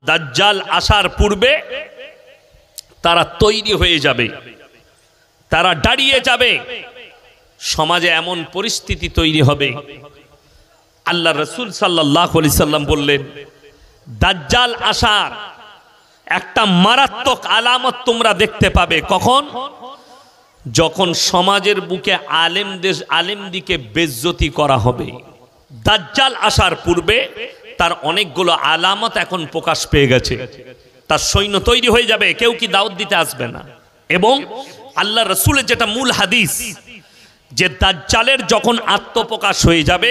দাজ্জাল আসার পূর্বে তারা তৈরি হয়ে যাবে, তারা দাঁড়িয়ে যাবে, সমাজে এমন পরিস্থিতি তৈরি হবে। আল্লাহ রসুল সাল্লাল্লাহু আলাইহি সাল্লাম বললেন, দাজ্জাল আসার একটা মারাত্মক আলামত তোমরা দেখতে পাবে। কখন? যখন সমাজের বুকে আলেমদিকে বেইজ্জতি করা হবে। দাজ্জাল আসার পূর্বে তার অনেকগুলো আলামত এখন প্রকাশ পেয়ে গেছে। তার সৈন্য তৈরি হয়ে যাবে, কেউ কি দাওয়াত দিতে আসবে না। এবং আল্লাহ রসুলের যেটা মূল হাদিস, যে দাজ্জালের যখন আত্মপ্রকাশ হয়ে যাবে,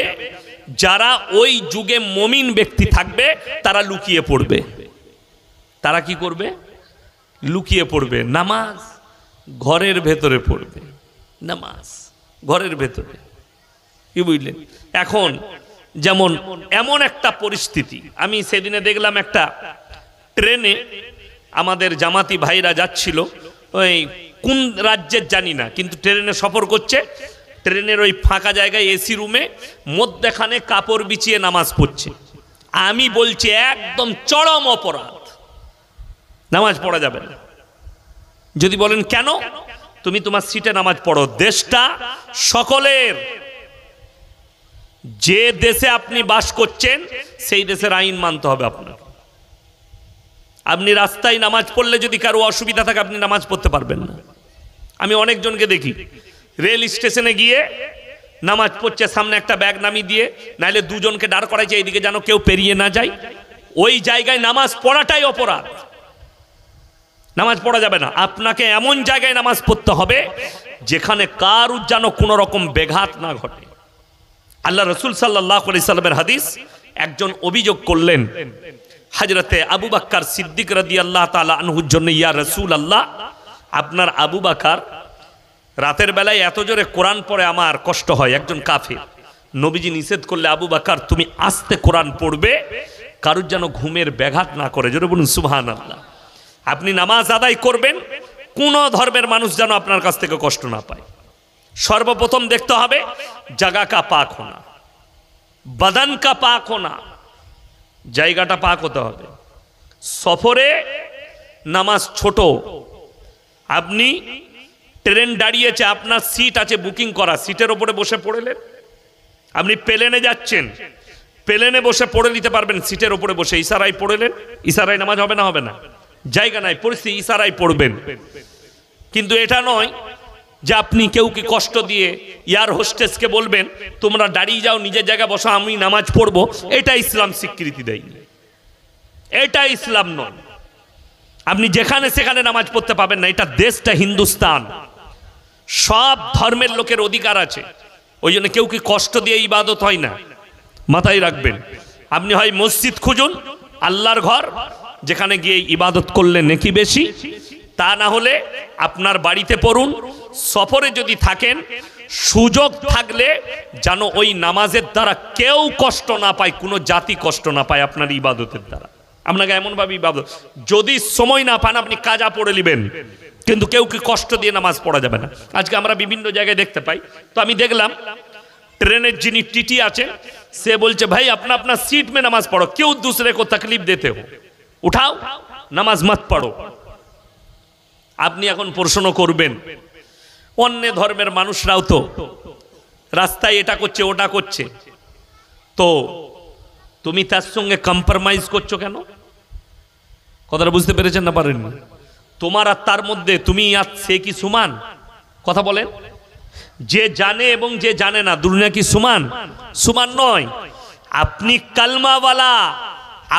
যারা ওই যুগে মুমিন ব্যক্তি থাকবে তারা লুকিয়ে পড়বে। তারা কি করবে? লুকিয়ে পড়বে। নামাজ ঘরের ভেতরে পড়বে, নামাজ ঘরের ভেতরে। কি বুঝলেন? এখন যেমন এমন একটা পরিস্থিতি, আমি সেদিনে দেখলাম একটা ট্রেনে আমাদের জামাতি ভাইরা যাচ্ছিল, ওই কোন রাজ্যের জানি না, কিন্তু ট্রেনে সফর করছে। ট্রেনের ওই ফাঁকা জায়গায় এসি রুমে মধ্যখানে কাপড় বিছিয়ে নামাজ পড়ছে। আমি বলছি একদম চরম অপরাধ, নামাজ পড়া যাবে না। যদি বলেন কেন? তুমি তোমার সিটে নামাজ পড়ো। দেশটা সকলের। যে দেশে আপনি বাস করছেন সেই দেশের আইন মানতে হবে আপনার। আপনি রাস্তায় নামাজ পড়লে যদি কারো অসুবিধা থাকে আপনি নামাজ পড়তে পারবেন না। আমি অনেকজনকে দেখি রেল স্টেশনে গিয়ে নামাজ পড়ছে, সামনে একটা ব্যাগ নামিয়ে দিয়ে, নাইলে দুজনকে দাঁড় করাইছে এইদিকে যেন কেউ পেরিয়ে না যায়। ওই জায়গায় নামাজ পড়াটাই অপরাধ, নামাজ পড়া যাবে না। আপনাকে এমন জায়গায় নামাজ পড়তে হবে যেখানে কারুর যেন কোনো রকম ব্যাঘাত না ঘটে। আল্লাহ রসুল সাল্লাল্লাহু আলাইহি সাল্লামের হাদিস, একজন অভিযোগ করলেন হযরতে আবু বকর সিদ্দিক রাদিয়াল্লাহু তাআলা আনহুর জন্য, ইয়া রাসূলুল্লাহ, আপনার আবু বকর রাতের বেলায় এত জোরে কোরআন পড়ে আমার কষ্ট হয়। একজন কাফির। নবীজি নিষেধ করলে, আবু বকর তুমি আস্তে কোরআন পড়বে, কারুর যেন ঘুমের ব্যাঘাত না করে। জোরে বলুন সুবহানাল্লাহ। আপনি নামাজ আদায় করবেন, কোন ধর্মের মানুষ যেন আপনার কাছ থেকে কষ্ট না পায়। সর্বপ্রথম দেখতে হবে জায়গা কা পাক হোনা, বদন কা পাক হোনা, জায়গাটা পাক হতে হবে। সফরে নামাজ ছোট, আপনি ট্রেন দাঁড়িয়েছে, আপনার সিট আছে বুকিং করা, সিটের ওপরে বসে পড়লেন। আপনি প্লেনে যাচ্ছেন, প্লেনে বসে পড়ে নিতে পারবেন, সিটের ওপরে বসে ইশারায় পড়লেন। ইশারায় নামাজ হবে না? হবে না। জায়গা নাই, পরিস্থিতি, ইশারায় পড়বেন। কিন্তু এটা নয় যে আপনি কেউকে কষ্ট দিয়ে এয়ার হোস্টেসকে বলবেন তোমরা দাঁড়িয়ে যাও, নিজের জায়গায় বসো, আমি নামাজ পড়বো। এটা ইসলাম স্বীকৃতি দেয়নি, এটা ইসলাম নয়। আপনি যেখানে সেখানে নামাজ পড়তে পাবেন না। এটা দেশটা হিন্দুস্তান, সব ধর্মের লোকের অধিকার আছে। ওই জন্য কেউ কি কষ্ট দিয়ে ইবাদত হয় না, মাথায় রাখবেন। আপনি হয় মসজিদ খুঁজুন, আল্লাহর ঘর, যেখানে গিয়ে ইবাদত করলে নেকি বেশি। তা না হলে আপনার বাড়িতে পড়ুন। সফরে যদি থাকেন, সুযোগ থাকলে যেন ওই নামাজের দ্বারা কেউ কষ্ট না পায়, কোনো জাতি কষ্ট না পায় আপনার ইবাদতের দ্বারা। আপনাকে এমনভাবে ইবাদত, যদি সময় না পান আপনি কাজা পড়ে নেবেন, কিন্তু কেউ কি কষ্ট দিয়ে নামাজ পড়া যাবে না। আজকে আমরা বিভিন্ন জায়গায় দেখতে পাই। তো আমি দেখলাম ট্রেনের যিনি টিটি আছেন, সে বলছে ভাই अपना अपना सीट में नमाज पढ़ो, क्यों दूसरे को तकलीफ देते हो, उठाओ নামাজ মত পড়ো। আপনি এখন প্রশ্ন করবেন, অন্য ধর্মের মানুষরাও তো রাস্তায় এটা করছে ওটা করছে, তো তুমি তার সঙ্গে কম্প্রোমাইজ করছো কেন? কথাটা বুঝতে পেরেছেন না পারেননি? তোমার আর তার মধ্যে তুমি আর সে কি সমান? কথা বলেন। যে জানে এবং যে জানে না দুনিয়া কি সমান? সমান নয়। আপনি কালমাওয়ালা,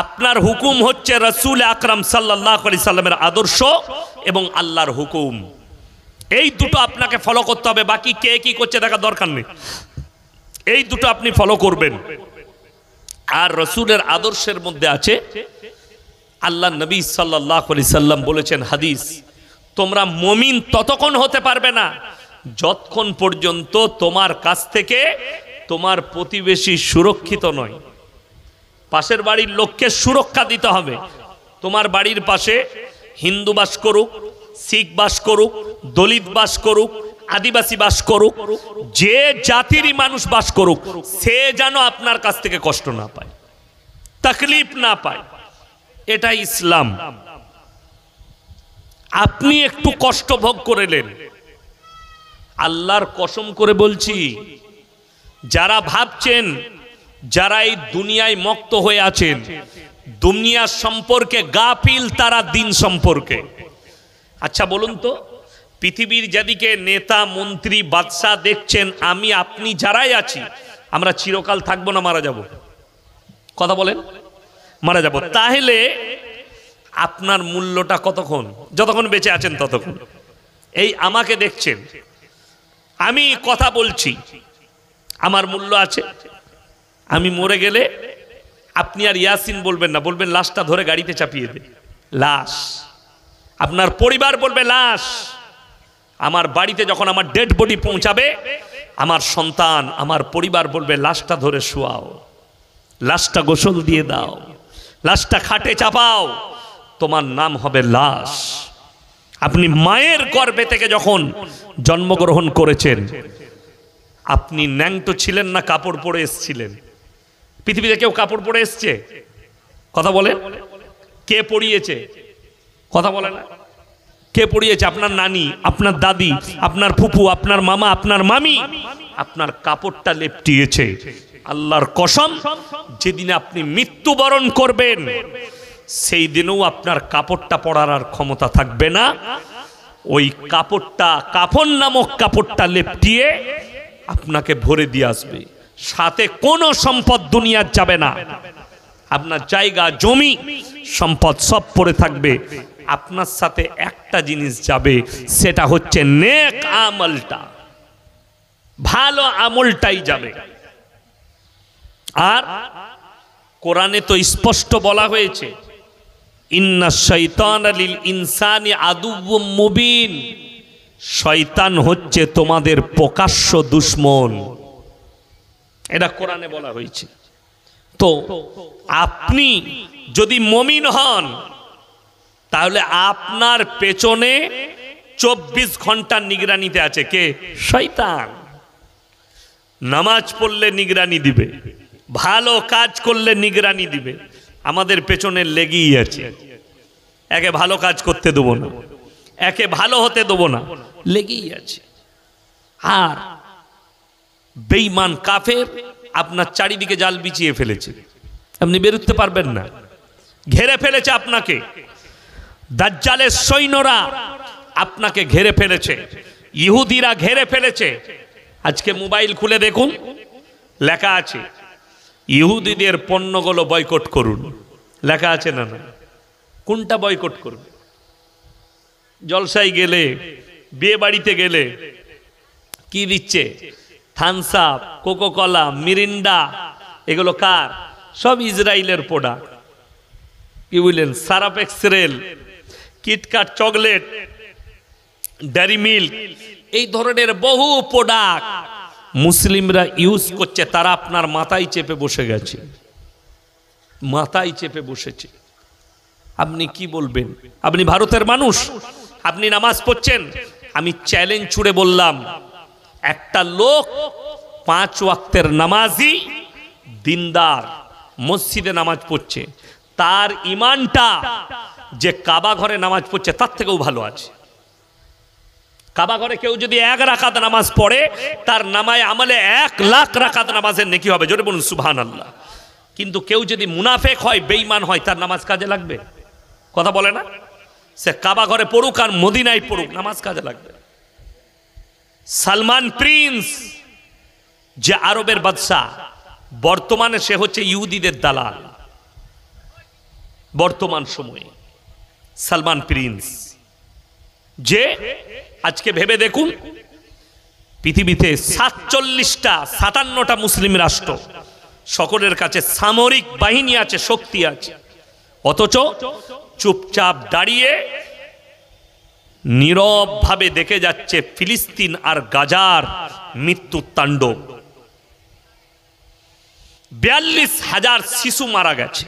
আপনার হুকুম হচ্ছে রাসূল আকরাম সাল্লাল্লাহু আলাইহি সাল্লামের আদর্শ এবং আল্লাহর হুকুম, এই দুটো আপনাকে ফলো করতে হবে। বাকি কে কি করছে দেখার দরকার নেই, এই দুটো আপনি ফলো করবেন। আর রাসূলের আদর্শের মধ্যে আছে, আল্লাহ নবী সাল্লাল্লাহু আলাইহি সাল্লাম বলেছেন হাদিস, তোমরা মুমিন ততক্ষণ হতে পারবে না যতক্ষণ পর্যন্ত তোমার কাছ থেকে তোমার প্রতিবেশী সুরক্ষিত নয়। পাশের বাড়ির লোককে সুরক্ষা দিতে হবে। তোমার বাড়ির পাশে হিন্দু বাস করুক, শিখ বাস করুক, দলিত বাস করুক, আদিবাসী বাস করুক, যে জাতিরই মানুষ বাস করুক, সে যেন আপনার কাছ থেকে কষ্ট না পায়, তকলিফ না পায়। এটা ইসলাম। আপনি একটু কষ্ট ভোগ করলেন, আল্লাহর কসম করে বলছি, যারা ভাবছেন, যারা এই দুনিয়ায় মক্ত হয়ে আছেন, দুনিয়া সম্পর্কে গাফিল, তারা দিন সম্পর্কে। আচ্ছা বলুন তো, পৃথিবীর যেদিকে নেতা মন্ত্রী বাদশাহ দেখছেন, আমি আপনি যারাই আছি, আমরা চিরকাল থাকবো না মারা যাব? কথা বলেন, মারা যাব। তাহলে আপনার মূল্যটা কতক্ষণ? যতক্ষণ বেঁচে আছেন ততক্ষণ। এই আমাকে দেখছেন, আমি কথা বলছি, আমার মূল্য আছে। আমি মরে গেলে আপনি আর ইয়াসিন বলবেন না, বলবেন লাশটা ধরে গাড়িতে চাপিয়ে দে। লাশ, আপনার পরিবার বলবে লাশ। আমার বাড়িতে যখন আমার ডেড বডি পৌঁছাবে, আমার সন্তান, আমার পরিবার বলবে লাশটা ধরে শোয়াও, লাশটা গোসল দিয়ে দাও, লাশটা খাটে চাপাও, তোমার নাম হবে লাশ। আপনি মায়ের গর্ভে থেকে যখন জন্মগ্রহণ করেছেন, আপনি ন্যাংটো ছিলেন না কাপড় পরে এসেছিলেন? পৃথিবীতে কেউ কাপড় পরে এসছে? কথা বলে, কে পরিয়েছে? কথা বলে না। কে পরিয়েছে? আপনার নানি, আপনার দাদি, আপনার ফুপু, আপনার মামা, আপনার মামি আপনার কাপড়টা লেপটিয়েছে। আল্লাহর কসম, যেদিন আপনি মৃত্যুবরণ করবেন, সেই দিনেও আপনার কাপড়টা পরার আর ক্ষমতা থাকবে না। ওই কাপড়টা, কাফন নামক কাপড়টা লেপটিয়ে আপনাকে ভরে দিয়ে আসবে। সাথে কোনো সম্পদ দুনিয়ার যাবে না, আপনার জায়গা জমি সম্পদ সব পড়ে থাকবে। আপনার সাথে একটা জিনিস যাবে, সেটা হচ্ছে নেক আমলটা, ভালো আমলটাই যাবে। আর কোরআনে তো স্পষ্ট বলা হয়েছে, ইন্না শাইতানা লিল ইনসানি আদুউম মুবিন, শয়তান হচ্ছে তোমাদের প্রকাশ্য দুশমন। এটা কোরআনে বলা হয়েছে। তো আপনি যদি মুমিন হন, তাহলে আপনার পেছনে 24 ঘন্টা নিগরানিতে আছে কে? শয়তান। নামাজ পড়লে নিগরানি দিবে, ভালো কাজ করলে নিগরানি দিবে। আমাদের পেছনে লেগেই আছে, একে ভালো কাজ করতে দেবো না, একে ভালো হতে দেবো না, লেগেই আছে। আর বেঈমান কাফের আপনার চারিদিকে জাল বিছিয়ে ফেলেছে, আপনি বেরোতে পারবেন না, ঘেরে ফেলেছে আপনাকে। দাজ্জালের সৈন্যরা আপনাকে ঘেরে ফেলেছে, ইহুদিরা ঘেরে ফেলেছে। আজকে মোবাইল খুলে দেখুন, লেখা আছে ইহুদিদের পণ্যগুলো বয়কট করুন, লেখা আছে না? না, কোনটা বয়কট করুন? জলসায় গেলে, বিয়ে বাড়িতে গেলে কি দিচ্ছে? থামস আপ, কোকোকলা, মিরিন্ডা, এগুলো কার? সব ইসরায়েলের প্রোডাক্ট। কি বললেন? Sarap এক্সরেল, KitKat chocolate, dairy milk, এই ধরনের বহু প্রোডাক্ট মুসলিমরা ইউজ করছে। তারা আপনার মাথায় চেপে বসে গেছে, মাথায় চেপে বসেছে। আপনি কি বলবেন? আপনি ভারতের মানুষ, আপনি নামাজ পড়ছেন। আমি চ্যালেঞ্জ ছুড়ে বললাম, একটা লোক 5 ওয়াক্তের নামাজি, দিনদার, মসজিদে নামাজ পড়ছে, তার ইমানটা যে কাবা ঘরে নামাজ পড়ছে তার থেকেও ভালো আছে। কাবা ঘরে কেউ যদি 1 রাকাত নামাজ পড়ে, তার নামায় আমলে 1 লাখ রাকাত নামাজের নেকি হবে। জোরে বলুন সুবহানাল্লাহ। কিন্তু কেউ যদি মুনাফেক হয়, বেঈমান হয়, তার নামাজ কাজে লাগবে? কথা বলে না? সে কাবা ঘরে পড়ুক আর মদিনায় পড়ুক, নামাজ কাজে লাগবে। সালমান প্রিন্স, যে আরবের বাদশাহ, বর্তমানে সে হচ্ছে ইহুদিদের দালাল। বর্তমান সময়ে সালমান প্রিন্স, যে আজকে ভেবে দেখুন, পৃথিবীতে 47টা 57টা মুসলিম রাষ্ট্র, সকলের কাছে সামরিক বাহিনী আছে, শক্তি আছে, অথচ চুপচাপ দাঁড়িয়ে নীরবভাবে দেখে যাচ্ছে ফিলিস্তিন আর গাজার মৃত্যু তাণ্ডব। 42,000 শিশু মারা গেছে।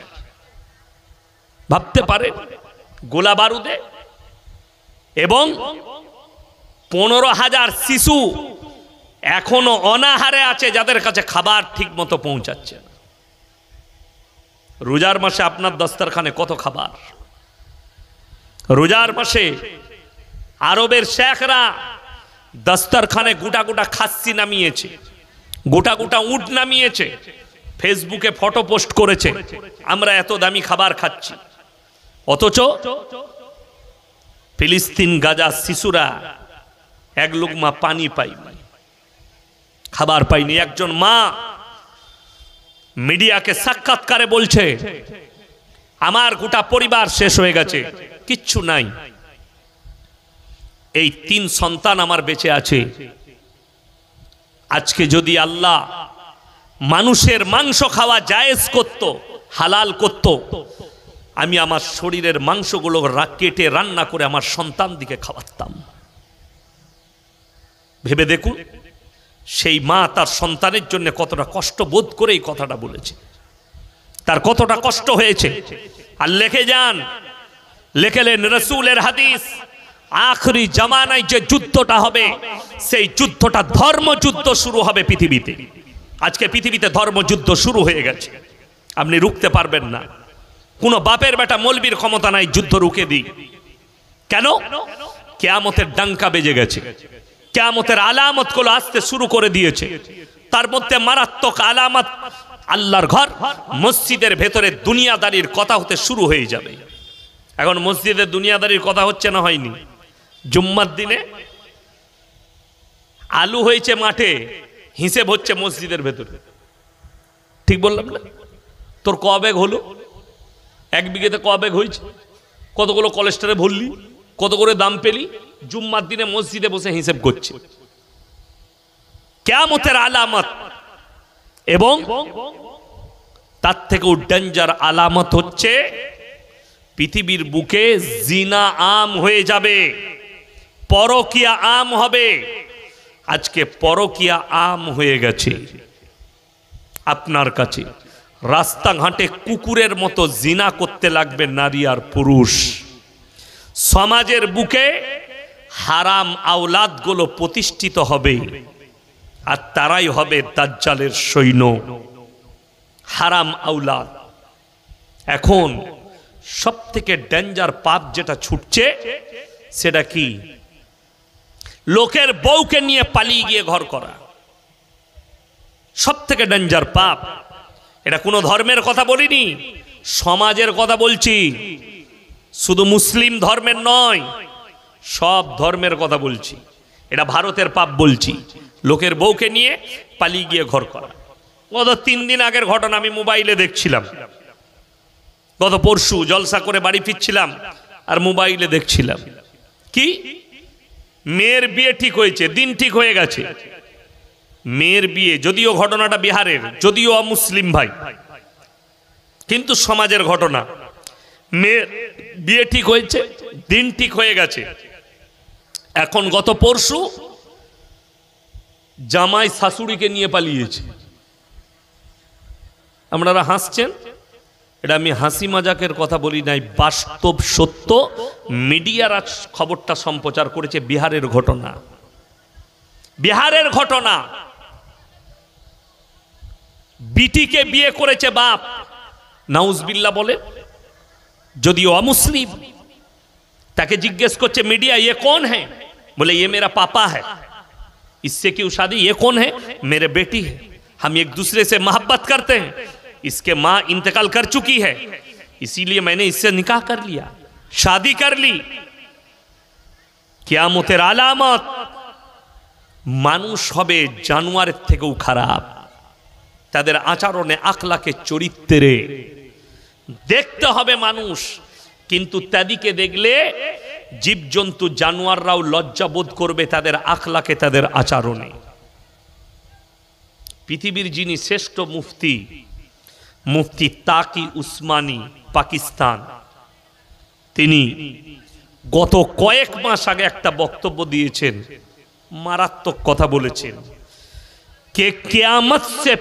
ভাবতে পারে গোলা বারুদে, এবং 15,000 শিশু এখনো অনাহারে আছে, যাদের কাছে খাবার ঠিক মতো পৌঁছাচ্ছে না। রোজার মাসে আপনার দস্তরখানে কত খাবার, রোজার মাসে আরবের শেখরা দস্তরখানে গোটা গোটা খাসি নামিয়েছে, গোটা গোটা উট নামিয়েছে, ফেসবুকে ফটো পোস্ট করেছে, আমরা এত দামি খাবার খাচ্ছি। অথচ ফিলিস্তিন গাজা শিশুরা এক লুকমা পানি পায়নি, খাবার পায়নি। একজন মা মিডিয়াকে সাক্ষাৎকারে বলছে, আমার গোটা পরিবার শেষ হয়ে গেছে, কিচ্ছু নাই, এই 3 সন্তান আমার বেঁচে আছে। আজকে যদি আল্লাহ মানুষের মাংস খাওয়া জায়েজ করত, হালাল করত, আমি আমার শরীরের মাংসগুলো কেটে রান্না করে আমার সন্তান দিকে খাওয়াতাম। ভেবে দেখুন সেই মা তার সন্তানের জন্য কতটা কষ্ট বোধ করে এই কথাটা বলেছে, তার কতটা কষ্ট হয়েছে। আর লিখে যান, লিখলেন রাসূলের হাদিস, আখরি জামানায় যে যুদ্ধটা হবে সেই যুদ্ধটা ধর্মযুদ্ধ শুরু হবে পৃথিবীতে। আজকে পৃথিবীতে ধর্মযুদ্ধ শুরু হয়ে গেছে, আপনি রুখতে পারবেন না। কোন বাপের বেটা মৌলবীর ক্ষমতা নাই যুদ্ধ রুখে দিই। কেন? কিয়ামতের ডাঙ্কা বেজে গেছে, কিয়ামতের আলামত গুলো আসতে শুরু করে দিয়েছে। তার মধ্যে মারাত্মক আলামত, আল্লাহর ঘর মসজিদের ভেতরে দুনিয়াদারির কথা হতে শুরু হয়ে যাবে। এখন মসজিদে দুনিয়াদারির কথা হচ্ছে না হয়নি? জুম্মার দিনে আলু হয়েছে মাঠে, হিসেব হচ্ছে মসজিদের ভেতরে। ঠিক বললাম না? তোর ক ব্যাগ হলো, 1 বিঘেতে ক ব্যাগ হয়েছে, কতগুলো কলেস্টারে ভরলি, কত করে দাম পেলি, জুম্মার দিনে মসজিদে বসে হিসেব করছে। কিয়ামতের আলামত। এবং তার থেকেও ডেঞ্জার আলামত হচ্ছে পৃথিবীর বুকে জিনা আম হয়ে যাবে, পরকিয়া আম হবে। আজকে পরকিয়া আম হয়ে গেছে আপনার কাছে। রাস্তাঘাটে কুকুরের মতো জিনা করতে লাগবে নারী আর পুরুষ। সমাজের বুকে হারাম আওলাদগুলো প্রতিষ্ঠিত হবে, আর তারাই হবে দাজ্জালের সৈন্য, হারাম আওলাদ। এখন সব থেকে ডেঞ্জার পাপ যেটা ছুটছে সেটা কি? লোকের বউকে নিয়ে পালিয়ে গিয়ে ঘর করা, সব থেকে ডেঞ্জার পাপ। এটা কোনো ধর্মের কথা বলিনি, সমাজের কথা বলছি। শুধু মুসলিম ধর্মের নয়, সব ধর্মের কথা বলছি। এটা ভারতের পাপ বলছি, লোকের বউকে নিয়ে পালিয়ে গিয়ে ঘর করা। গত 3 দিন আগের ঘটনা আমি মোবাইলে দেখছিলাম। গত পরশু জলসা করে বাড়ি ফিরছিলাম আর মোবাইলে দেখছিলাম কি, মেয়ের বিয়ে ঠিক হয়েছে, দিন ঠিক হয়ে গেছে। মেয়ের বিয়ে, যদিও ঘটনাটা বিহারের, যদিও অমুসলিম ভাই, কিন্তু সমাজের ঘটনা। মেয়ের বিয়ে ঠিক হয়েছে, দিন ঠিক হয়ে গেছে। এখন গত পরশু জামাই শাশুড়িকে নিয়ে পালিয়েছে। আপনারা হাসছেন, এটা আমি হাসি মজাকের কথা বলি নাই, বাস্তব সত্য। মিডিয়ার আজ খবরটা সম্প্রচার করেছে, বিহারের ঘটনা। বিহারের ঘটনা, বিটিকে বিয়ে করেছে বাপ, নাউজবিল্লাহ বলে, যদিও অমুসলিম। তাকে জিজ্ঞেস করছে মিডিয়া, ये कौन है? बोले ये मेरा पापा है। इससे क्यों शादी? ये कौन है? मेरे बेटी है, हम एक दूसरे से मोहब्बत करते हैं, इसके माँ इंतकाल कर चुकी है, इसीलिए मैंने इससे निकाह कर लिया, शादी कर ली। কিয়ামতের আলামত। মানুষ হবে জানোয়ারের থেকেও খারাপ, তাদের আচরণে, আখলাকে, চরিত্রে দেখতে হবে মানুষ। কিন্তু তাদেরকে দেখলে জীবজন্তু জানোয়াররাও লজ্জা বোধ করবে তাদের আখলাকে, তাদের আচরণে। পৃথিবীর যিনি শ্রেষ্ঠ মুফতি, মুফতি তাকি উসমানী, পাকিস্তান, তিনি গত কয়েক মাস আগে একটা বক্তব্য দিয়েছেন, মারাত্মক কথা বলেছেন कि क़यामत से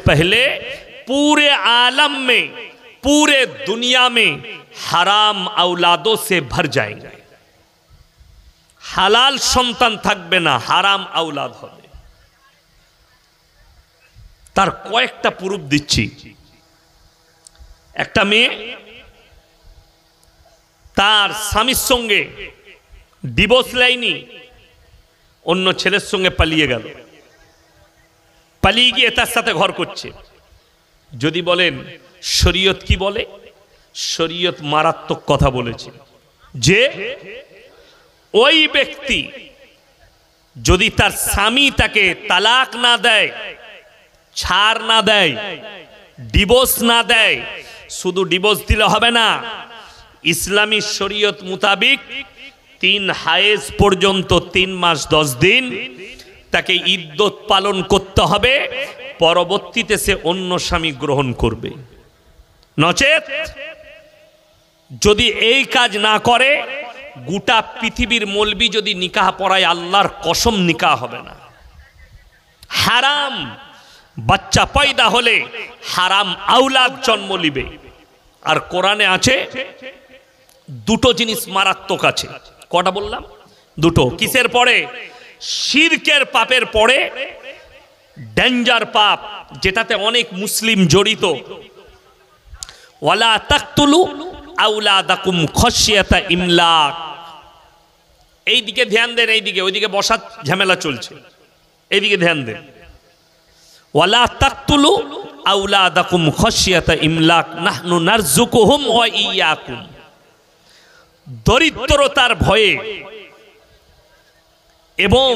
पहले पूरे आलम में, पूरे दुनिया में हराम औलादों से भर जाएंगे। হালাল সন্তান থাকবে না, হারাম আওলাদ হবে। তার কয়েকটা প্রুফ দিচ্ছি। একটা মেয়ে তার স্বামীর সঙ্গে ডিভোর্স লাইনি, অন্য ছেলের সঙ্গে পালিয়ে গেল, পালিয়ে গিয়ে তার সাথে ঘর করছে। যদি বলেন শরীয়ত কি বলে, শরীয়ত মারাত্মক কথা বলেছে যে ওই ব্যক্তি যদি তার স্বামী তাকে তালাক না দেয়, ছাড় না দেয়, ডিভোর্স না দেয়, শুধু ডিভোর্স দিলে হবে না, ইসলামী শরীয়ত মোতাবেক 3 হায়েজ পর্যন্ত 3 মাস 10 দিন তাকে ইদ্যত পালন করতে হবে, পরবর্তীতে সে অন্য স্বামী গ্রহণ করবে। নচেত যদি এই কাজ না করে, গোটা পৃথিবীর মৌলবি যদি নিকাহ পড়ায়, আল্লাহর কসম নিকাহ হবে না। হারাম বাচ্চা পয়দা হলে হারাম আওলাদ জন্ম নিবে। আর কোরআনে আছে দুটো জিনিস মারাত্মক আছে। কটা বললাম? দুটো। কিসের পরে? শিরকের পাপের পরে, ডেঞ্জার পাপ যেটাতে অনেক মুসলিম জড়িত। ওয়ালা তাকতুলু আওলাদাকুম খাশিয়াতা ইমলাক। এইদিকে ধ্যান দেন, এইদিকে ওইদিকে বসার ঝামেলা চলছে, এইদিকে ধ্যান দেন। ওয়ালা তাকতুলু আওলাদাকুম খাশিয়াতা ইমলাক নাহনু নারযুকুহুম ওয়া ইয়াকুম। দরিদ্রতার ভয়ে এবং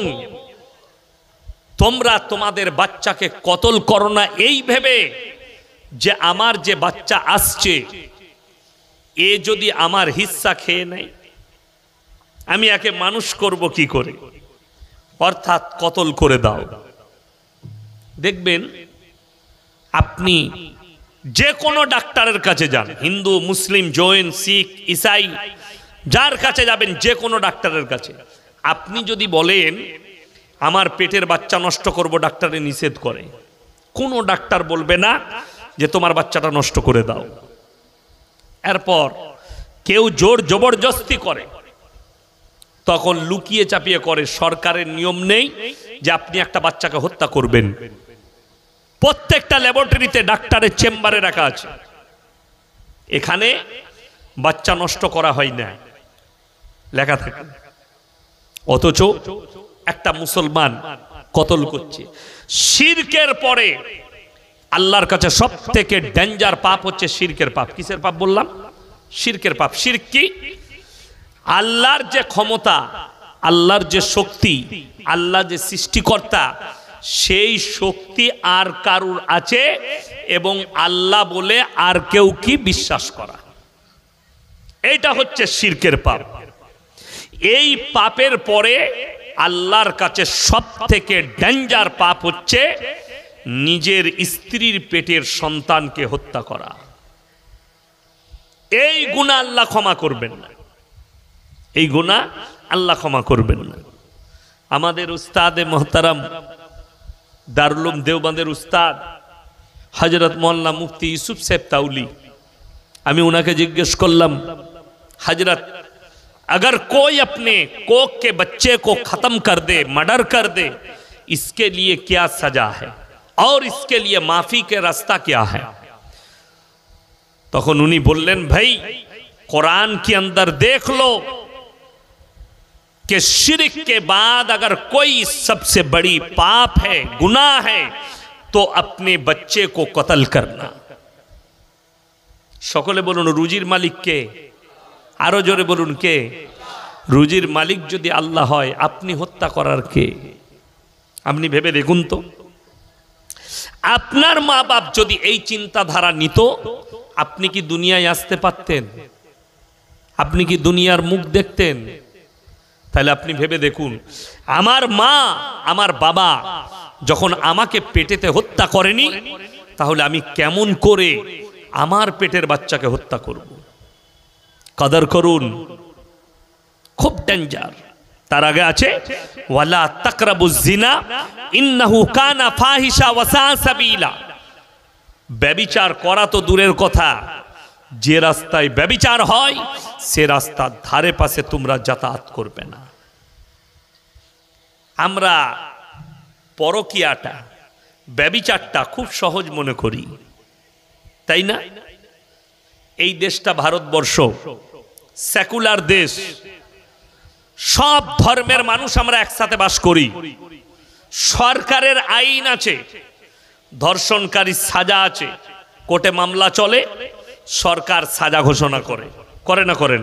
তোমরা তোমাদের বাচ্চাকে কতল করো না এই ভেবে যে আমার যে বাচ্চা আসছে এ যদি আমার হিস্সা খেয়ে নেয়, আমি একে মানুষ করব কি করে, অর্থাৎ কতল করে দাও। দেখবেন আপনি যে কোনো ডাক্তারের কাছে যান, হিন্দু, মুসলিম, জৈন, শিখ, ইসাই, যার কাছে যাবেন, যে কোনো ডাক্তারের কাছে, আপনি যদি বলেন আমার পেটের বাচ্চা নষ্ট করব, ডাক্তারে নিষেধ করে। কোনো ডাক্তার বলবে না যে তোমার বাচ্চাটা নষ্ট করে দাও। এরপর কেউ জোর জবরদস্তি করে, তখন লুকিয়ে চাপিয়ে করে। সরকারের নিয়ম নেই যে আপনি একটা বাচ্চাকে হত্যা করবেন। প্রত্যেকটা ল্যাবরেটরিতে ডাক্তারের চেম্বারে রাখা আছে, এখানে বাচ্চা নষ্ট করা হয় না, লেখা থাকে। অথচ একটা মুসলমান কতল করছে। শিরকের পরে আল্লাহর কাছে সব থেকে ডেঞ্জার পাপ হচ্ছে শিরকের পাপ। কিসের পাপ বললাম? শিরকের পাপ। শিরক কি? আল্লাহর যে ক্ষমতা, আল্লাহর যে শক্তি, আল্লাহ যে সৃষ্টিকর্তা, সেই শক্তি আর কারুর আছে এবং আল্লাহ বলে আর কেউ কি বিশ্বাস করা, এইটা হচ্ছে শিরকের পাপ। এই পাপের পরে আল্লাহর কাছে সব থেকে ডেঞ্জার পাপ হচ্ছে নিজের স্ত্রীর পেটের সন্তানকে হত্যা করা। এই গুনাহ আল্লাহ ক্ষমা করবেন না, এই গুনাহ আল্লাহ ক্ষমা করবেন না। আমাদের উস্তাদে মোহতারাম দারুল উলুম দেওবন্দের উস্তাদ হযরত মৌলানা মুফতি ইউসুফ সাহেব তাউলি, আমি ওনাকে জিজ্ঞেস করলাম, हजरत अगर कोई अपने कोख के बच्चे को खत्म कर दे, मर्डर कर दे, इसके लिए क्या सजा है और इसके लिए माफी के रास्ता क्या है? तखन उन्हीं बोलें, भाई कुरान के अंदर देख लो कि शिर्क के बाद अगर कोई सबसे बड़ी पाप है, गुनाह है, तो अपने बच्चे को कत्ल करना। सकले बोलुन रुजिर मालिक के, आरो जोरे बोलुन के? रुजिर मालिक यदि आल्लाह है, अपनी हत्या करार के? अपनी भेबे देखुन तो, आपनार मा बाप यदि এই চিন্তাধারা নিত, আপনি কি দুনিয়ায় আসতে পারতেন? আপনি কি দুনিয়ার মুখ দেখতেন? তাহলে আপনি ভেবে দেখুন, আমার মা আমার বাবা যখন আমাকে পেটেতে হত্যা করেনি, তাহলে আমি কেমন করে আমার পেটের বাচ্চাকে হত্যা করব? কদর করুন, খুব ডেঞ্জার। তার আগে আছে ওয়ালা তাকরাবুজ জিনা ইন্নাহু কানা ফাহিশা ওয়া সা সাবিলা। ব্যভিচার করা তো দূরের কথা, যে রাস্তায় ব্যভিচার হয় সে রাস্তার ধারে পাশে তোমরা যাতায়াত করবে না। আমরা পরকিয়াটা ব্যভিচারটা খুব সহজ মনে করি, তাই না? এই দেশটা ভারতবর্ষ, সেকুলার দেশ, সব ধর্মের মানুষ আমরা একসাথে বাস করি। সরকারের আইন আছে, ধর্ষণকারী সাজা আছে, কোর্টে মামলা চলে, সরকার সাজা ঘোষণা করে, করে না করেন?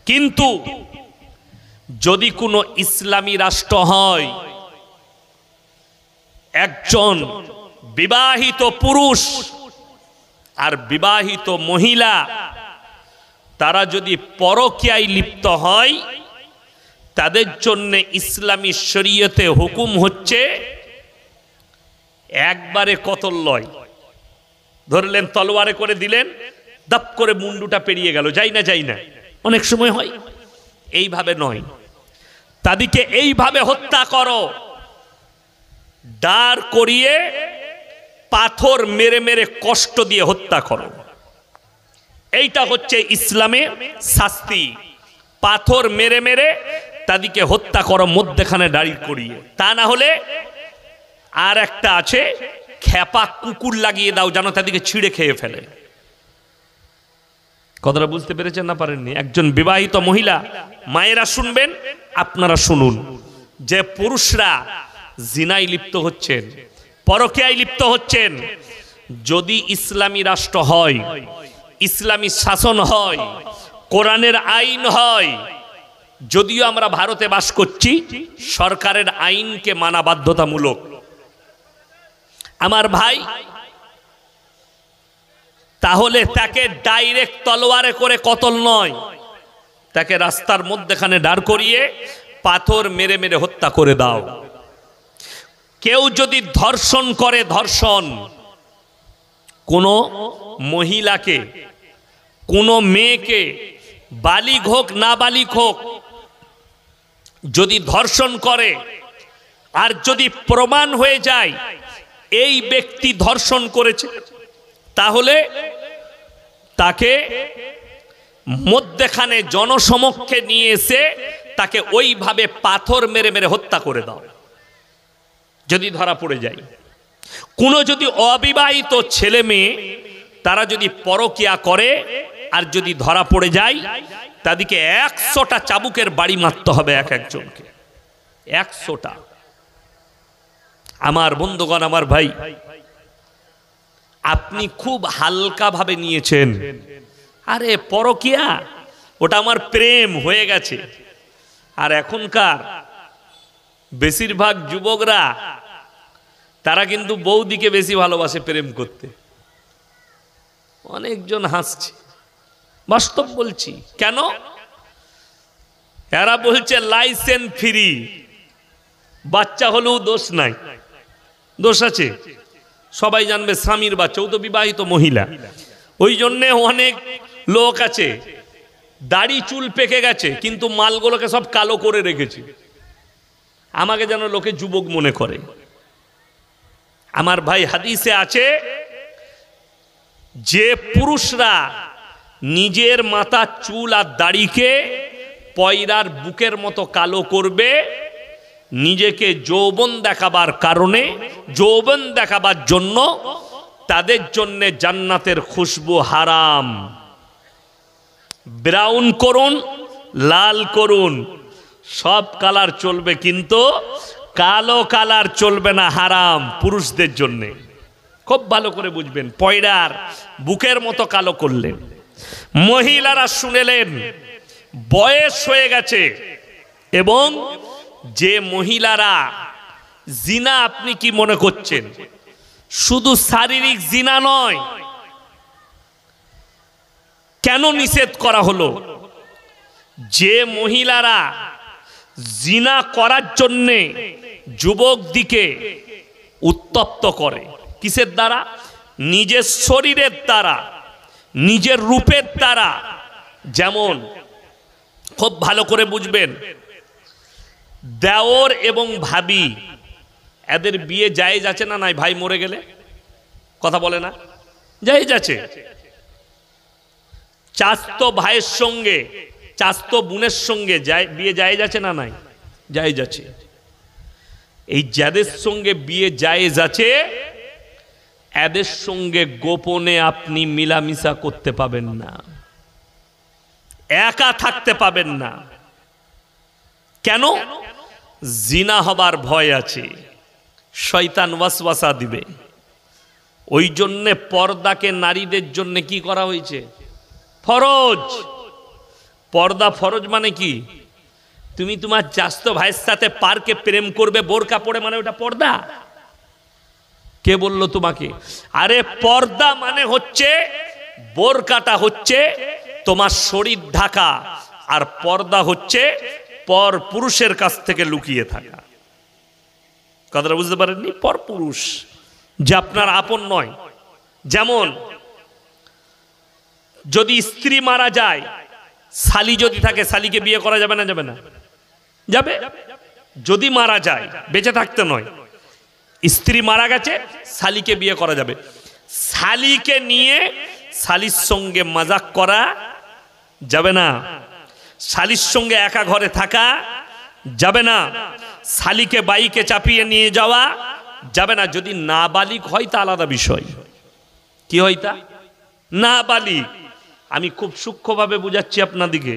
কিন্তু যদি কোনো ইসলামী রাষ্ট্র হয়, একজন বিবাহিত পুরুষ আর বিবাহিত মহিলা তারা যদি পরকীয়ায় লিপ্ত হয়, তাদের জন্য ইসলামী শরীয়তে হুকুম হচ্ছে একবারে কতল লয়। ধরলেন তলোয়ারে করে দিলেন, দাপ করে মুন্ডুটা পেরিয়ে গেল, যাই না যাই না, অনেক সময় হয়। এইভাবে নয়, তাদেরকে এইভাবে হত্যা করো, দাঁড় করিয়ে পাথর মেরে মেরে কষ্ট দিয়ে হত্যা করো। এইটা হচ্ছে ইসলামের শাস্তি। পাথর মেরে মেরে তাদেরকে হত্যা করো, মধ্যখানে দাঁড়িয়ে করিয়ে। তা না হলে আর একটা আছে, খেপা কুকুর লাগিয়ে দাও, যেন তাদেরকে ছিঁড়ে খেয়ে ফেলে। কথাটা বুঝতে পেরেছেন না পারেননি? একজন বিবাহিত মহিলা, মায়েরা শুনবেন, আপনারা শুনুন, যে পুরুষরা জিনায় লিপ্ত হচ্ছেন, পরকীয়ায় লিপ্ত হচ্ছেন, যদি ইসলামী রাষ্ট্র হয়, ইসলামী শাসন হয়, কোরআনের আইন হয়, যদিও আমরা ভারতে বাস করছি, সরকারের আইনকে মানা বাধ্যতামূলক। আমার ভাই, তাহলে তাকে ডাইরেক্ট তলোয়ারে করে কতল নয়, তাকে রাস্তার মধ্যখানে দাঁড় করিয়ে পাথর মেরে মেরে হত্যা করে দাও। কেউ যদি ধর্ষণ করে, ধর্ষণ, কোনো মহিলাকে, কোনো মেয়েকে, বালিগ হোক না বালিগ হোক, যদি ধর্ষণ করে আর যদি প্রমাণ হয়ে যায় এই ব্যক্তি ধর্ষণ করেছে, তাহলে তাকে মধ্যখানে জনসমক্ষে নিয়ে এসে তাকে ওইভাবে পাথর মেরে মেরে হত্যা করে দাও, যদি ধরা পড়ে যায়। কোনো যদি অবিবাহিত ছেলে মেয়ে তারা যদি পরকীয়া করে আর যদি ধরা পড়ে যায়, তাদেরকে 100টা চাবুকের বাড়ি মারতে হবে এক একজনকে, 100টা। আমার বন্ধুগণ, আমার ভাই, আপনি খুব হালকা ভাবে নিয়েছেন, আরে পরকীয়া ওটা আমার প্রেম হয়ে গেছে। আর এখনকার বেশিরভাগ যুবকরা তারা কিন্তু বৌদিকে বেশি ভালোবাসে প্রেম করতে। অনেকজন হাসছে, বাস্তব বলছি। কেন? এরা বলছে লাইসেন্স ফ্রি, বাচ্চা হলেও দোষ নাই। দোষ আছে, সবাই জানবে স্বামীর বাচ্চা, ও তো বিবাহিত মহিলা। ওই জন্যে অনেক লোক আছে দাড়ি চুল পেকে গেছে, কিন্তু মালগুলোকে সব কালো করে রেখেছে, আমাকে যেন লোকে যুবক মনে করে। আমার ভাই, হাদিসে আছে যে পুরুষরা নিজের মাথার চুল আর দাড়িকে পয়রার বুকের মতো কালো করবে, নিজেকে যৌবন দেখাবার কারণে, যৌবন দেখাবার জন্য, তাদের জন্য জান্নাতের খুশবু হারাম। ব্রাউন করুন, লাল করুন, সব কালার চলবে, কিন্তু কালো কালার চলবে না, হারাম পুরুষদের জন্য। খুব ভালো করে বুঝবেন, পয়রার বুকের মতো কালো করলেন। মহিলারা শুনেলেন, বয়স হয়ে গেছে, এবং যে মহিলারা জিনা, আপনি কি মনে করছেন শুধু শারীরিক জিনা নয়? কেন নিষেধ করা হলো? যে মহিলারা জিনা করার জন্যে যুবক দিকে উত্তপ্ত করে, কিসের দ্বারা? নিজের শরীরের দ্বারা, নিজের রূপের দ্বারা। যেমন খুব ভালো করে বুঝবেন, দেওর এবং ভাবি, এদের বিয়ে জায়েজ আছে না নাই? ভাই মরে গেলে কথা বলে না, জায়েজ আছে। চাচতো ভাইয়ের সঙ্গে, চাচতো বোনের সঙ্গে বিয়ে জায়েজ আছে না নাই? জায়েজ আছে। এই যাদের সঙ্গে বিয়ে জায়েজ আছে এদের সঙ্গে গোপনে আপনি মিলামিশা করতে পাবেন না, একা থাকতে পাবেন না। কেন? জিনা হবার ভয় আছে, শয়তান ওয়াসওয়াসা দিবে। ওই জন্যে পর্দাকে নারীদের জন্য কি করা হয়েছে? ফরজ। পর্দা ফরজ মানে কি? তুমি তোমার চাচতো ভাইয়ের সাথে পার্কে প্রেম করবে বোরকা পরে, মানে ওটা পর্দা? কে বলল তোমাকে? আরে পর্দা মানে হচ্ছে, বোরকাটা হচ্ছে তোমার শরীর ঢাকা, আর পর্দা হচ্ছে পর পুরুষের কাছ থেকে লুকিয়ে থাকা। কথাটা বুঝতে পারেননি? পর পুরুষ যে আপনার আপন নয়। যেমন যদি স্ত্রী মারা যায়, শালি যদি থাকে, শালিকে বিয়ে করা যাবে না? যাবে না? যাবে। যদি মারা যায়, বেঁচে থাকতে নয়। স্ত্রী মারা গেছে, শালিকে বিয়ে করা যাবে। শালিকে নিয়ে শালির সঙ্গে মজাক করা যাবে না, শালির সঙ্গে একা ঘরে থাকা যাবে না, শালিকে বাইকে চাপিয়ে নিয়ে যাওয়া যাবে না। যদি নাবালিগ হয় তা আলাদা বিষয়। কি হয় তা? নাবালিগ। আমি খুব সূক্ষ্মভাবে বুঝাচ্ছি আপনাদিকে,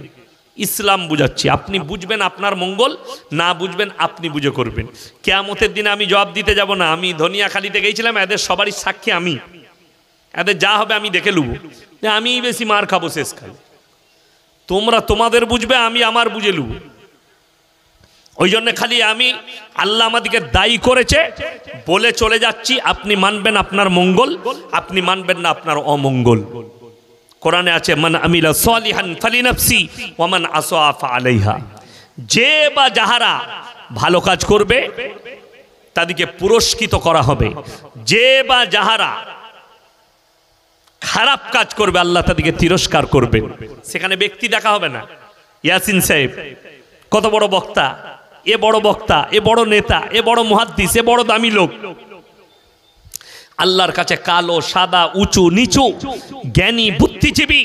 ইসলাম বুঝাচ্ছি, আপনি বুঝবেন আপনার মঙ্গল, না বুঝবেন আপনি বুঝে করবেন। কিয়ামতের দিনে আমি জবাব দিতে যাব না। আমি ধনিয়াখালীতে গিয়েছিলাম, এদের সবারই সাক্ষী আমি, এদের যা হবে আমি দেখে লুব, আমি বেশি মার খাবো শেষ খাই। তোমরা তোমাদের বুঝবে, আমি আমার বুঝে লুব। ওই জন্য খালি আমি, আল্লাহ আমাদেরকে দায়ী করেছে বলে চলে যাচ্ছি। আপনি মানবেন আপনার মঙ্গল, আপনি মানবেন না আপনার অমঙ্গল। কোরআনে আছে, মান আমিলা সালিহান ফালিনাফসি ওয়া মান আসা ফাআলাইহা। যে বা যাহারা ভালো কাজ করবে তাদেরকে পুরস্কৃত করা হবে, যে বা যাহারা খারাপ কাজ করবে আল্লাহ তাদেরকে তিরস্কার করবেন। সেখানে ব্যক্তি দেখা হবে না। ইয়াসিন সাহেব কত বড় বক্তা, এ বড় বক্তা, এ বড় নেতা, এ বড় মুহাদ্দিস, এ বড় দামি লোক। আল্লাহর কাছে কালো সাদা, উঁচু নিচু, জ্ঞানী বুদ্ধিজীবী,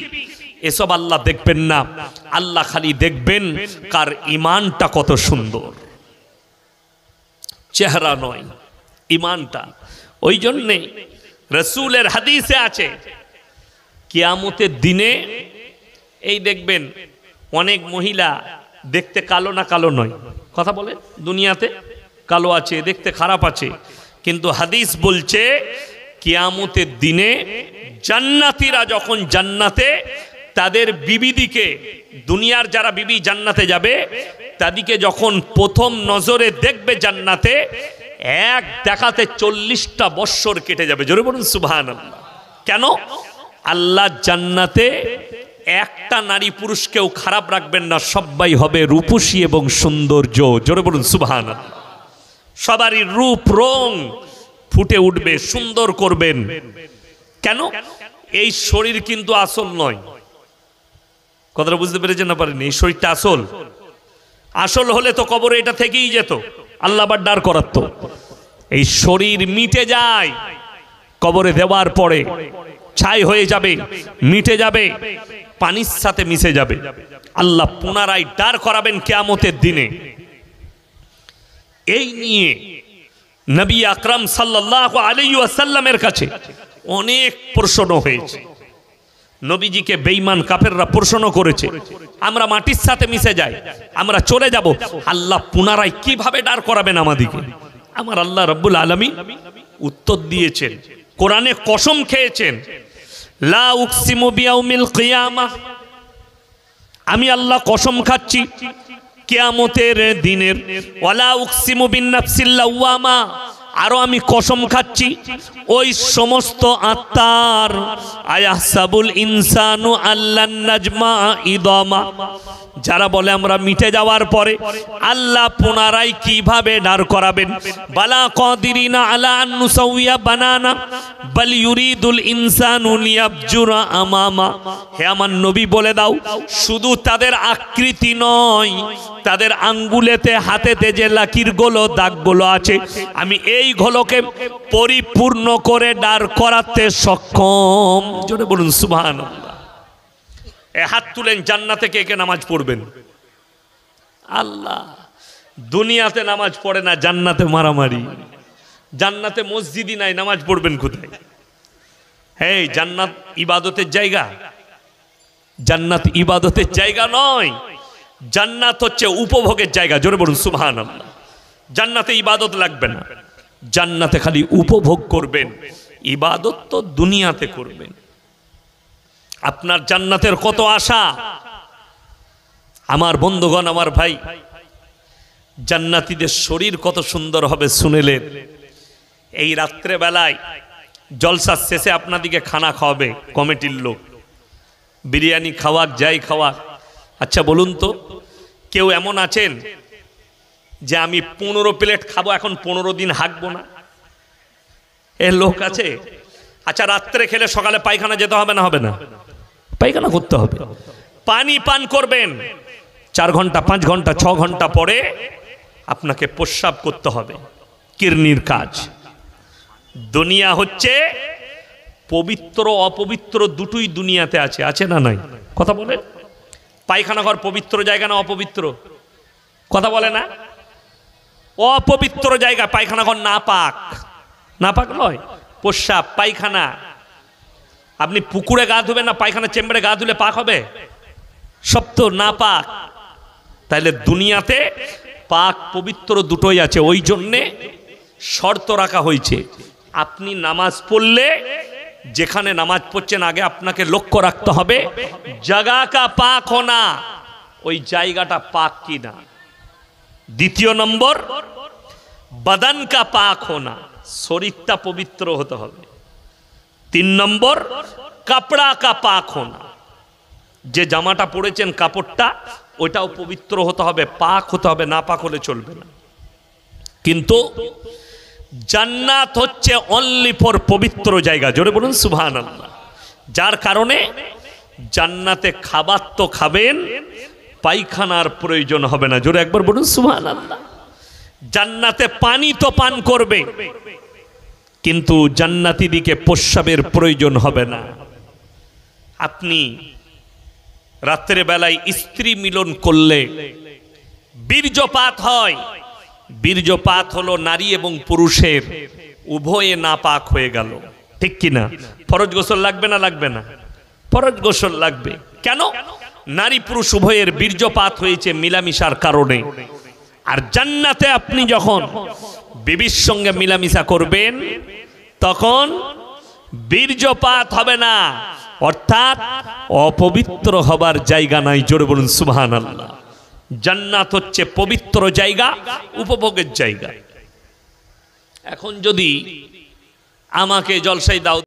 এসব আল্লাহ দেখবেন না। আল্লাহ খালি দেখবেন কার ইমানটা কত সুন্দর, চেহারা নয়, ইমানটা। ওই জন্যে রাসূলের হাদিসে আছে, কিয়ামতের দিনে এই দেখবেন অনেক মহিলা দেখতে কালো না কালো নয়, কথা বলে দুনিয়াতে কালো আছে, দেখতে খারাপ আছে, কিন্তু হাদিস বলছে কিয়ামতের দিনে জান্নাতীরা যখন জান্নাতে তাদের বিবিদিকে, দুনিয়ার যারা বিবি জান্নাতে যাবে তাদেরকে যখন প্রথম নজরে দেখবে জান্নাতে, এক দেখাতে 40টা বৎসর কেটে যাবে। জোরে বলুন সুবহানাল্লাহ। কেন? আল্লাহ জান্নাতে একটা নারী পুরুষ কেউ খারাপ রাখবেন না, সবাই হবে রূপসী এবং সৌন্দর্য। জোরে বলুন সুবহানাল্লাহ। সবারই রূপ রং ফুটে উঠবে, সুন্দর করবেন। কেন? এই শরীর কিন্তু আসল নয়। কথাটা বুঝতে পেরেছেন না পারেন? এই শরীরটা আসল। আসল হলে তো কবরে এটা থেকেই যেত, আল্লাহ আবার দাঁড় করাতো। এই শরীর মিটে যায়, কবরে দেওয়ার পরে ছাই হয়ে যাবে, মিটে যাবে, পানির সাথে মিশে যাবে। আল্লাহ পুনরায় দাঁড় করাবেন কিয়ামতের দিনে। এই নিয়ে নবী আকরাম সাল্লাল্লাহু আলাইহি ওয়াসাল্লামের কাছে অনেক প্রশ্ন হয়েছে। নবীজিকে বেঈমান কাফেররা প্রশ্ন করেছে, আমরা মাটির সাথে মিশে যাই, আমরা চলে যাব, আল্লাহ পুনরায় কিভাবে দাঁড় করাবেন আমাদেরকে? আমার আল্লাহ রাব্বুল আলামিন উত্তর দিয়েছেন, কোরআনে কসম খেয়েছেন, লা উকসিমু বিয়াউমিল কিয়ামাহ, আমি আল্লাহ কসম খাচ্ছি কিয়ামতের দিনের, ওয়ালা উকসিমু বিন নাফসিল লাওয়ামা, আরো আমি কসম খাচ্ছি ওই সমস্ত আত্মার, আয়াহসাবুল ইনসানু আল্লান নাজমা ইদামা, যারা বলে আমরা মিটে যাওয়ার পরে আল্লাহ পুনরায় কিভাবে দাঁড় করাবেন। বালা কাদিরিনা আলা আন নুসাউইয়া বানানা বাল ইউরিদুল ইনসানু লিয়াবজুরা আমামা। হে আমার নবী বলে দাও, শুধু তাদের আকৃতি নয়, তাদের আঙ্গুলেতে হাতেতে যে লাকিরগুলো দাগগুলো আছে, আমি এইগুলোকে পরিপূর্ণ করে দাঁড় করাতে সক্ষম। জোরে বলুন সুবহানাল্লাহ। এ হাত তুলেন, জান্নাতে কে কে নামাজ পড়বেন? আল্লাহ। দুনিয়াতে নামাজ পড়ে না, জান্নাতে মারামারি। জান্নাতে মসজিদই নাই, নামাজ পড়বেন কোথায়? হ্যাঁ, জান্নাত ইবাদতের জায়গা? জান্নাত ইবাদতের জায়গা নয়, জান্নাত হচ্ছে উপভোগের জায়গা। জোরে বলুন সুবহানাল্লাহ। জান্নাতে ইবাদত লাগবে না, জান্নাতে খালি উপভোগ করবেন, ইবাদত তো দুনিয়াতে করবেন। আপনার জান্নাতের কত আশা আমার বন্ধুগণ, আমার ভাই। জান্নাতীদের শরীর কত সুন্দর হবে শুনেলেন। এই রাত্রে বেলায় জলসার শেষে আপনাদিকে খানা খাওয়াবে কমিটির লোক, বিরিয়ানি খাওয়াক, যাই খাওয়াক। আচ্ছা বলুন তো, কেউ এমন আছেন যে আমি 15 প্লেট খাবো, এখন 15 দিন হাঁকবো না? এ লোক আছে? আচ্ছা, রাত্রে খেলে সকালে পায়খানা যেতে হবে না? হবে না? পায়খানা করতে হবে। পানি পান করবেন, 4 ঘন্টা 5 ঘন্টা 6 ঘন্টা পরে আপনাকে প্রস্রাব করতে হবে, কিডনির কাজ। দুনিয়া হচ্ছে পবিত্র অপবিত্র দুটোই দুনিয়াতে আছে, আছে না নাই? কথা বলে। পায়খানা ঘর পবিত্র জায়গা না অপবিত্র? কথা বলে না? অপবিত্র জায়গা পায়খানা ঘর, নাপাক। নাপাক নয়, প্রস্রাব পায়খানা। আপনি পুকুরে গা ধুবেন না পায়খানা চেম্বারে গা ধুলে পাক হবে? সব তো নাপাক। তাইলে দুনিয়াতে পাক পবিত্র দুটোই আছে। ওই জন্যে শর্ত রাখা হয়েছে, আপনি নামাজ পড়লে যেখানে নামাজ পড়ছেন আগে আপনাকে লক্ষ্য রাখতে হবে জায়গা কা পাক হোনা, ওই জায়গাটা পাক কিনা। দ্বিতীয় নম্বর, বদন কা পাক হোনা, শরীরটা পবিত্র হতে হবে। 3 নম্বর, কাপড়া কা পাক হোনা, যে জামাটা পরেছেন কাপড়টা ওইটাও পবিত্র হতে হবে, পাক হতে হবে, না পাক হলে চলবে না। কিন্তু জান্নাত হচ্ছে অনলি ফর পবিত্র জায়গা। জোরে বলুন সুবহানাল্লাহ। যার কারণে জান্নাতে খাবার তো খাবেন, পায়খানার প্রয়োজন হবে না। জোরে একবার বলুন সুবহানাল্লাহ। জান্নাতে পানি তো পান করবে, কিন্তু জান্নাতীদিকে প্রস্রাবের প্রয়োজন হবে না। আপনি রাত্রে বেলায় স্ত্রী মিলন করলে বীর্যপাত হয়। বীর্যপাত হলো নারী এবং পুরুষের উভয়ে নাপাক হয়ে গেল, ঠিক কিনা? ফরজ গোসল লাগবে না? লাগবে না? ফরজ গোসল লাগবে। কেন? নারী পুরুষ উভয়ের বীর্যপাত হয়েছে মিলামিশার কারণে। আর জান্নাতে আপনি যখন বিবির সঙ্গে মিলামিশা করবেন তখন বীর্যপাত হবে না, অর্থাৎ অপবিত্র হবার জায়গা নাই। জোরে বলুন সুবহানাল্লাহ। জান্নাত হচ্ছে পবিত্র জায়গা, উপভোগের জায়গা। এখন যদি আমাকে জলসাই দাও